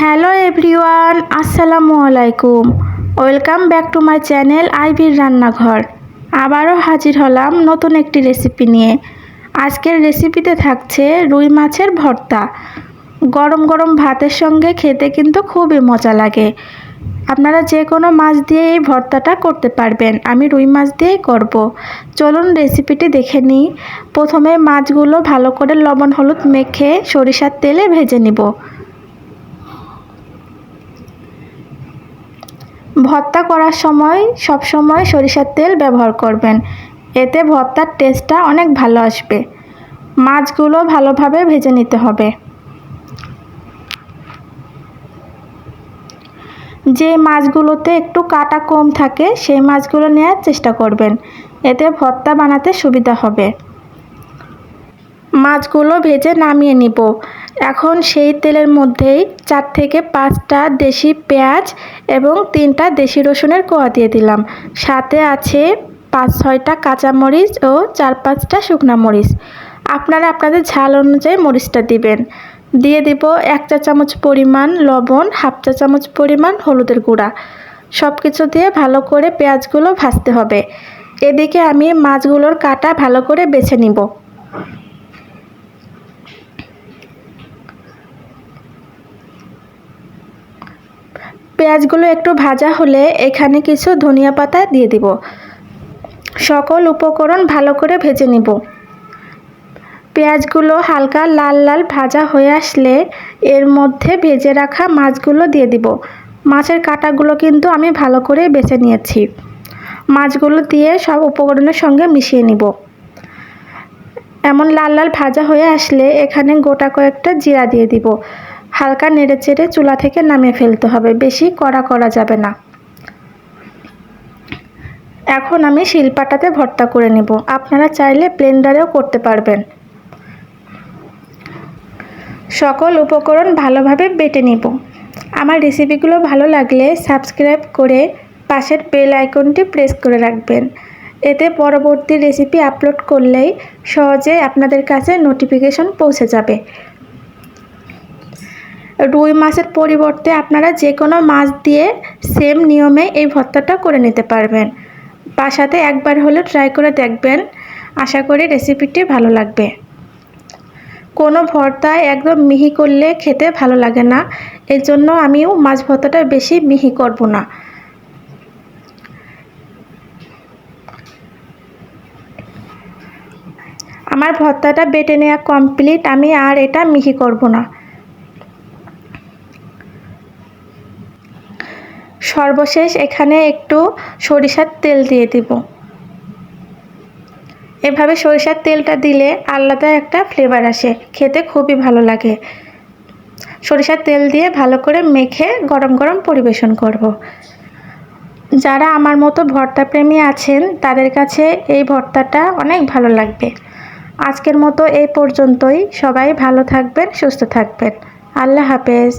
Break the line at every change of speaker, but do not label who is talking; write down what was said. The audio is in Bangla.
হ্যালো এভরিওয়ান, আসসালামু আলাইকুম। Welcome back to my channel আইবির রান্নাঘর। আবারও হাজির হলাম নতুন একটি রেসিপি নিয়ে। আজকের রেসিপিতে থাকছে রুই মাছের ভর্তা। গরম গরম ভাতের সঙ্গে খেতে কিন্তু খুবই মজা লাগে। আপনারা যে কোনো মাছ দিয়ে এই ভর্তাটা করতে পারবেন। আমি রুই মাছ দিয়েই করব। চলুন রেসিপিটি দেখে নিই। প্রথমে মাছগুলো ভালো করে লবণ হলুদ মেখে সরিষার তেলে ভেজে নিব। ভর্তা করার সময় সবসময় সরিষার তেল ব্যবহার করবেন, এতে ভর্তার টেস্টটা অনেক ভালো আসবে। মাছগুলো ভালোভাবে ভেজে নিতে হবে। যে মাছগুলোতে একটু কাটা কম থাকে সেই মাছগুলো নেওয়ার চেষ্টা করবেন, এতে ভর্তা বানাতে সুবিধা হবে। মাছগুলো ভেজে নামিয়ে নিব। এখন সেই তেলের মধ্যেই 4 থেকে 5টা দেশি পেঁয়াজ এবং 3টা দেশি রসুনের কোয়া দিয়ে দিলাম। সাথে আছে 5-6টা কাঁচামরিচ ও 4-5টা শুকনা মরিচ। আপনারা আপনাদের ঝাল অনুযায়ী মরিচটা দিবেন। দিয়ে দিব 1 চা চামচ পরিমাণ লবণ, 1/2 চা চামচ পরিমাণ হলুদের গুঁড়া। সব কিছু দিয়ে ভালো করে পেঁয়াজগুলো ভাজতে হবে। এদিকে আমি মাছগুলোর কাটা ভালো করে বেছে নিব। পেঁয়াজগুলো একটু ভাজা হলে এখানে কিছু ধনিয়া পাতা দিয়ে দিব। সকল উপকরণ ভালো করে ভেজে নিব। পেঁয়াজগুলো হালকা লাল লাল ভাজা হয়ে আসলে এর মধ্যে ভেজে রাখা মাছগুলো দিয়ে দিব। মাছের কাঁটাগুলো কিন্তু আমি ভালো করে বেছে নিয়েছি। মাছগুলো দিয়ে সব উপকরণের সঙ্গে মিশিয়ে নিব। এমন লাল লাল ভাজা হয়ে আসলে এখানে গোটা কয়েকটা জিরা দিয়ে দিব। হালকা নেড়ে চেড়ে চুলা থেকে নামিয়ে ফেলতে হবে, বেশি কড়া করা যাবে না। এখন আমি শিলপাটাতে ভর্তা করে নেব। আপনারা চাইলে ব্লেন্ডারেও করতে পারবেন। সকল উপকরণ ভালোভাবে বেটে নেব। আমার রেসিপিগুলো ভালো লাগলে সাবস্ক্রাইব করে পাশের বেল আইকনটি প্রেস করে রাখবেন, এতে পরবর্তী রেসিপি আপলোড করলেই সহজে আপনাদের কাছে নোটিফিকেশন পৌঁছে যাবে। রুই মাছের পরিবর্তে আপনারা যে কোনো মাছ দিয়ে সেম নিয়মে এই ভর্তাটা করে নিতে পারবেন। বাসাতে একবার হলে ট্রাই করে দেখবেন, আশা করি রেসিপিটি ভালো লাগবে। কোনো ভর্তা একদম মিহি করলে খেতে ভালো লাগে না, এর জন্য আমিও মাছ ভর্তাটা বেশি মিহি করব না। আমার ভর্তাটা বেটে নেওয়া কমপ্লিট, আমি আর এটা মিহি করব না। সর্বশেষ এখানে একটু সরিষার তেল দিয়ে দিব। এভাবে সরিষার তেলটা দিলে আলাদা একটা ফ্লেভার আসে, খেতে খুবই ভালো লাগে। সরিষার তেল দিয়ে ভালো করে মেখে গরম গরম পরিবেশন করব। যারা আমার মতো ভর্তা প্রেমী আছেন তাদের কাছে এই ভর্তাটা অনেক ভালো লাগবে। আজকের মতো এই পর্যন্তই। সবাই ভালো থাকবেন, সুস্থ থাকবেন। আল্লাহ হাফেজ।